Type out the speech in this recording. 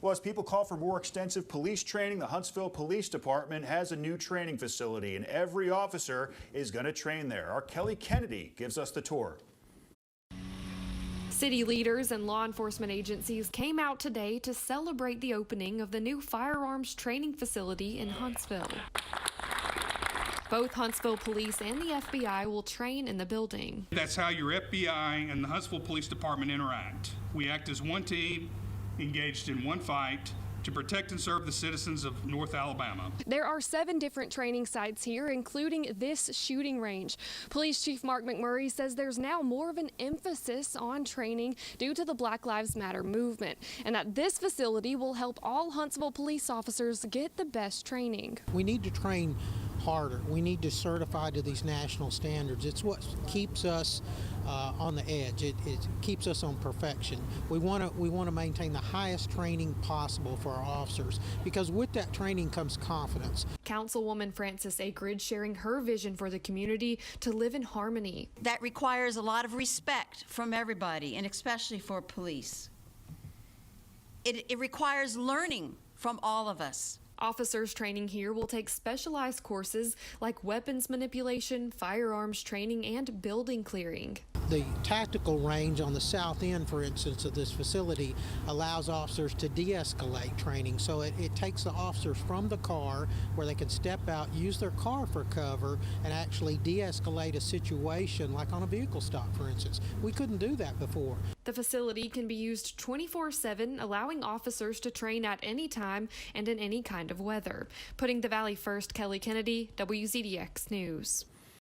Well, as people call for more extensive police training, the Huntsville Police Department has a new training facility, and every officer is going to train there. Our Kelly Kennedy gives us the tour. City leaders and law enforcement agencies came out today to celebrate the opening of the new Firearms Training Facility in Huntsville. Both Huntsville Police and the FBI will train in the building. That's how your FBI and the Huntsville Police Department interact. We act as one team, engaged in one fight, to protect and serve the citizens of North Alabama. There are 7 different training sites here, including this shooting range. Police Chief Mark McMurray says there's now more of an emphasis on training due to the Black Lives Matter movement, and that this facility will help all Huntsville police officers get the best training. We need to train harder. We need to certify to these national standards. It's what keeps us on the edge. It keeps us on perfection. We want to maintain the highest training possible for our officers, because with that training comes confidence. Councilwoman Frances AKRIDGE sharing her vision for the community to live in harmony. That requires a lot of respect from everybody, and especially for police. It requires learning from all of us. Officers training here will take specialized courses like weapons manipulation, firearms training, and building clearing. The tactical range on the south end, for instance, of this facility allows officers to de-escalate training. So it takes the officers from the car where they can step out, use their car for cover, and actually de-escalate a situation like on a vehicle stop, for instance. We couldn't do that before. The facility can be used 24/7, allowing officers to train at any time and in any kind of weather. Putting the Valley first, Kelly Kennedy, WZDX News.